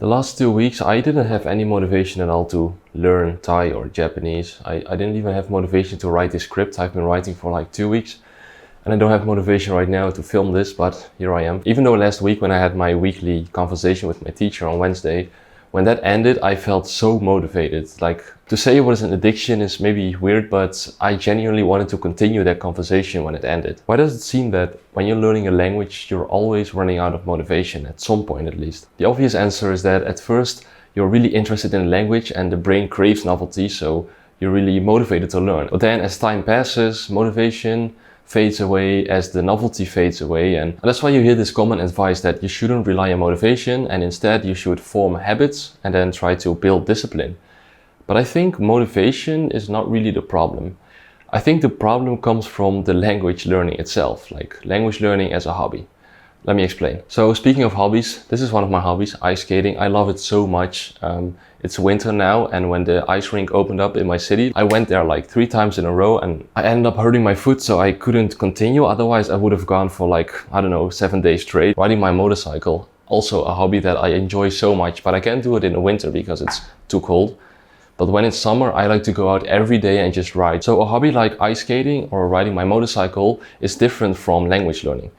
The last 2 weeks, I didn't have any motivation at all to learn Thai or Japanese. I didn't even have motivation to write this script I've been writing for like 2 weeks. And I don't have motivation right now to film this, but here I am. Even though last week when I had my weekly conversation with my teacher on Wednesday, when that ended, I felt so motivated. Like, to say what is an addiction is maybe weird, but I genuinely wanted to continue that conversation when it ended. Why does it seem that when you're learning a language, you're always running out of motivation, at some point at least? The obvious answer is that at first, you're really interested in the language and the brain craves novelty, so you're really motivated to learn. But then as time passes, motivation fades away as the novelty fades away, and that's why you hear this common advice that you shouldn't rely on motivation and instead you should form habits and then try to build discipline. But I think motivation is not really the problem. I think the problem comes from the language learning itself, like language learning as a hobby. Let me explain. So speaking of hobbies, this is one of my hobbies, ice skating. I love it so much. It's winter now, and when the ice rink opened up in my city, I went there like 3 times in a row and I ended up hurting my foot, so I couldn't continue. Otherwise I would have gone for like, I don't know, 7 days straight. Riding my motorcycle, also a hobby that I enjoy so much, but I can't do it in the winter because it's too cold. But when it's summer, I like to go out every day and just ride. So a hobby like ice skating or riding my motorcycle is different from language learning.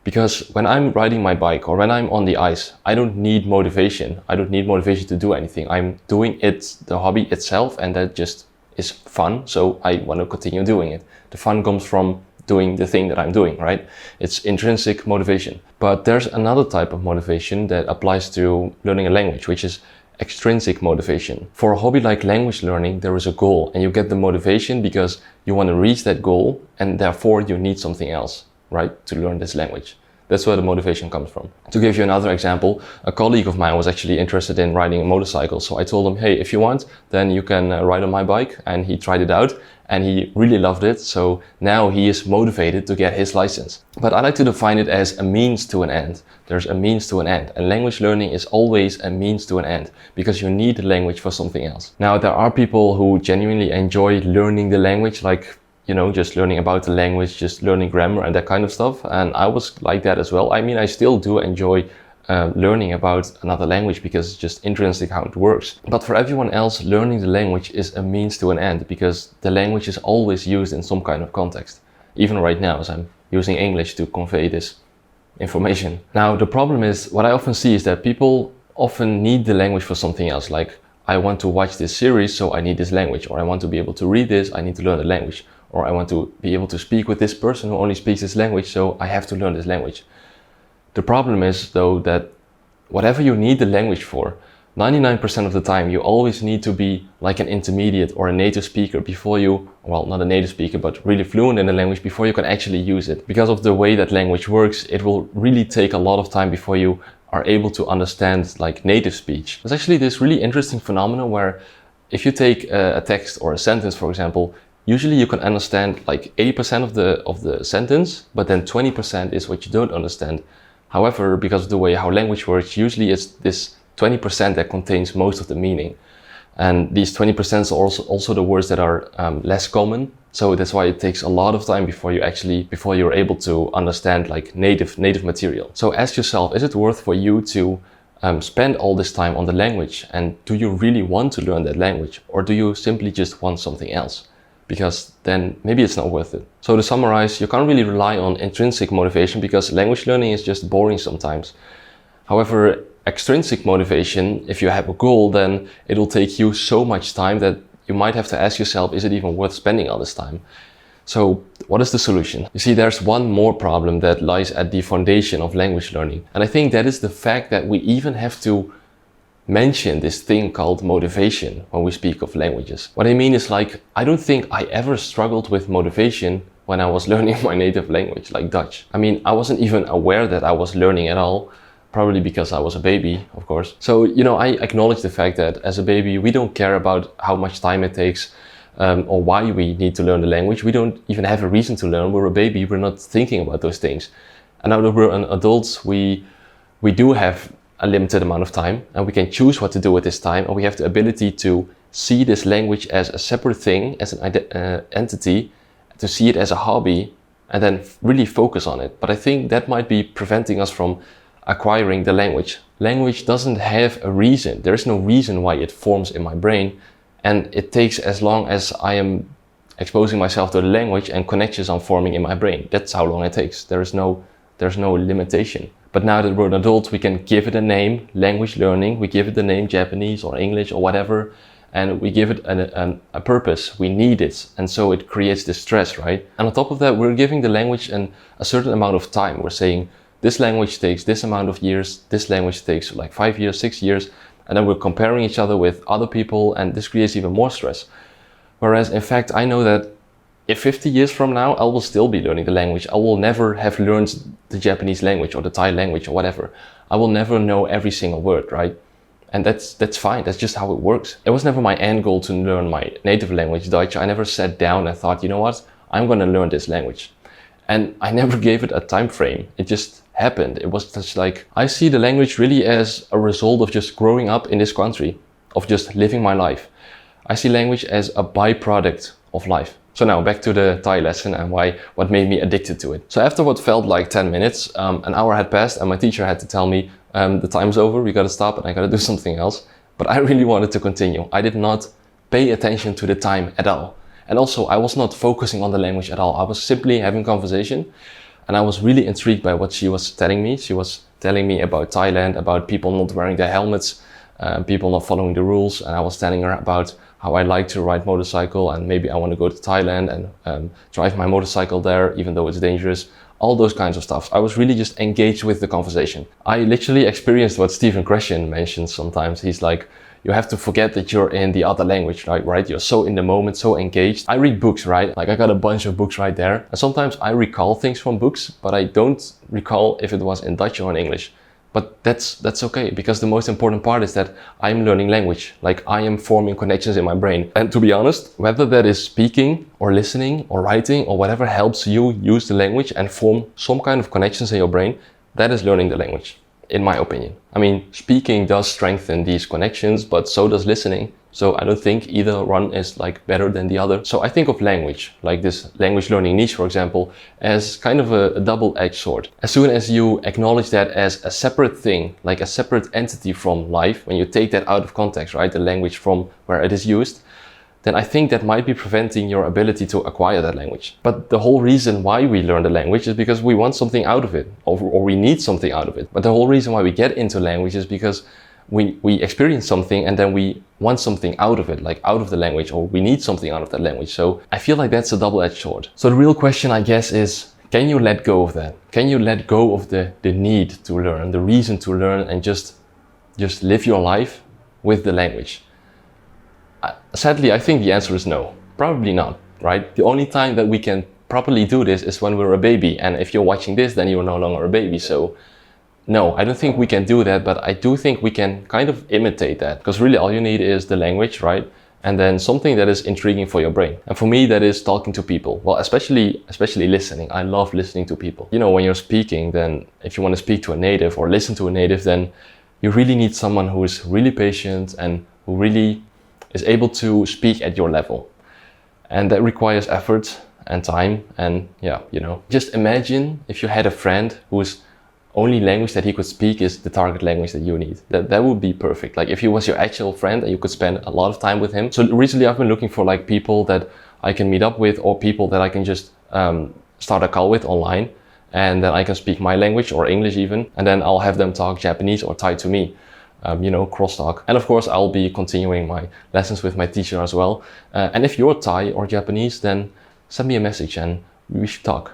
Because when I'm riding my bike or when I'm on the ice, I don't need motivation. I don't need motivation to do anything. I'm doing it, the hobby itself, and that just is fun. So I want to continue doing it. The fun comes from doing the thing that I'm doing, right? It's intrinsic motivation. But there's another type of motivation that applies to learning a language, which is extrinsic motivation. For a hobby like language learning, there is a goal, and you get the motivation because you want to reach that goal, and therefore you need something else, right, to learn this language. That's where the motivation comes from. To give you another example, a colleague of mine was actually interested in riding a motorcycle. So I told him, hey, if you want, then you can ride on my bike. And he tried it out and he really loved it. So now he is motivated to get his license. But I like to define it as a means to an end. There's a means to an end. And language learning is always a means to an end because you need the language for something else. Now, there are people who genuinely enjoy learning the language, like, you know, just learning about the language, just learning grammar and that kind of stuff. And I was like that as well. I mean, I still do enjoy learning about another language because it's just intrinsic how it works. But for everyone else, learning the language is a means to an end because the language is always used in some kind of context. Even right now, as I'm using English to convey this information. Now, the problem is, what I often see is that people often need the language for something else. Like, I want to watch this series, so I need this language. Or I want to be able to read this, I need to learn the language. Or I want to be able to speak with this person who only speaks this language, so I have to learn this language. The problem is, though, that whatever you need the language for, 99% of the time you always need to be like an intermediate or a native speaker before you, well, not a native speaker, but really fluent in the language before you can actually use it. Because of the way that language works, it will really take a lot of time before you are able to understand like native speech. There's actually this really interesting phenomenon where if you take a text or a sentence, for example, usually you can understand like 80% of the sentence, but then 20% is what you don't understand. However, because of the way how language works, usually it's this 20% that contains most of the meaning. And these 20% are also the words that are less common. So that's why it takes a lot of time before you're able to understand like native material. So ask yourself, is it worth for you to spend all this time on the language? And do you really want to learn that language? Or do you simply just want something else? Because then maybe it's not worth it. So to summarize, you can't really rely on intrinsic motivation because language learning is just boring sometimes. However, extrinsic motivation, if you have a goal, then it will take you so much time that you might have to ask yourself, is it even worth spending all this time? So what is the solution? You see, there's one more problem that lies at the foundation of language learning. And I think that is the fact that we even have to mention this thing called motivation when we speak of languages. What I mean is, like, I don't think I ever struggled with motivation when I was learning my native language, like Dutch. I mean, I wasn't even aware that I was learning at all, probably because I was a baby, of course. So, you know, I acknowledge the fact that as a baby, we don't care about how much time it takes or why we need to learn the language. We don't even have a reason to learn. We're a baby, we're not thinking about those things. And now that we're adults, we do have a limited amount of time and we can choose what to do with this time, and we have the ability to see this language as a separate thing, as an entity, to see it as a hobby and then really focus on it. But I think that might be preventing us from acquiring the language. Language doesn't have a reason. There is no reason why it forms in my brain, and it takes as long as I am exposing myself to the language and connections are forming in my brain. That's how long it takes. There's no limitation. But now that we're an adult, we can give it a name, language learning. We give it the name Japanese or English or whatever, and we give it a purpose. We need it, and so it creates this stress, right? And on top of that, we're giving the language a certain amount of time. We're saying this language takes this amount of years, this language takes like 5 years, 6 years, and then we're comparing each other with other people, and this creates even more stress. Whereas in fact, I know that if 50 years from now, I will still be learning the language. I will never have learned the Japanese language or the Thai language or whatever. I will never know every single word, right? And that's fine. That's just how it works. It was never my end goal to learn my native language, Dutch. I never sat down and thought, you know what? I'm going to learn this language. And I never gave it a time frame. It just happened. It was just like, I see the language really as a result of just growing up in this country, of just living my life. I see language as a byproduct of life. So now back to the Thai lesson and what made me addicted to it. So after what felt like 10 minutes, an hour had passed and my teacher had to tell me, the time's over, we gotta stop and I gotta do something else. But I really wanted to continue. I did not pay attention to the time at all. And also I was not focusing on the language at all. I was simply having conversation, and I was really intrigued by what she was telling me. She was telling me about Thailand, about people not wearing their helmets, people not following the rules, and I was telling her about how I like to ride motorcycle and maybe I want to go to Thailand and drive my motorcycle there, even though it's dangerous. All those kinds of stuff. I was really just engaged with the conversation. I literally experienced what Stephen Krashen mentions sometimes. He's like, you have to forget that you're in the other language, right? You're so in the moment, so engaged. I read books, right? Like I got a bunch of books right there. And sometimes I recall things from books, but I don't recall if it was in Dutch or in English. But that's okay, because the most important part is that I'm learning language. Like I am forming connections in my brain. And to be honest, whether that is speaking or listening or writing or whatever helps you use the language and form some kind of connections in your brain, that is learning the language, in my opinion. I mean, speaking does strengthen these connections, but so does listening. So I don't think either one is like better than the other. So I think of language, like this language learning niche, for example, as kind of a double-edged sword. As soon as you acknowledge that as a separate thing, like a separate entity from life, when you take that out of context, right, the language from where it is used, then I think that might be preventing your ability to acquire that language. But the whole reason why we learn the language is because we want something out of it, or we need something out of it. But the whole reason why we get into language is because we experience something and then we want something out of it, like out of the language, or we need something out of that language. So I feel like that's a double-edged sword. So the real question, I guess, is, can you let go of that? Can you let go of the need to learn, the reason to learn, and just live your life with the language? Sadly, I think the answer is no. Probably not, right? The only time that we can properly do this is when we're a baby. And if you're watching this, then you're no longer a baby. So no, I don't think we can do that, but I do think we can kind of imitate that, because really all you need is the language, right? And then something that is intriguing for your brain. And for me, that is talking to people. Well, especially listening. I love listening to people. You know, when you're speaking, then if you want to speak to a native or listen to a native, then you really need someone who is really patient and who really is able to speak at your level. And that requires effort and time. And yeah, you know, just imagine if you had a friend whose only language that he could speak is the target language that you need. That would be perfect. Like if he was your actual friend and you could spend a lot of time with him. So recently I've been looking for like people that I can meet up with, or people that I can just start a call with online, and then I can speak my language or English even, and then I'll have them talk Japanese or Thai to me. You know, crosstalk. And of course, I'll be continuing my lessons with my teacher as well. And if you're Thai or Japanese, then send me a message and we should talk.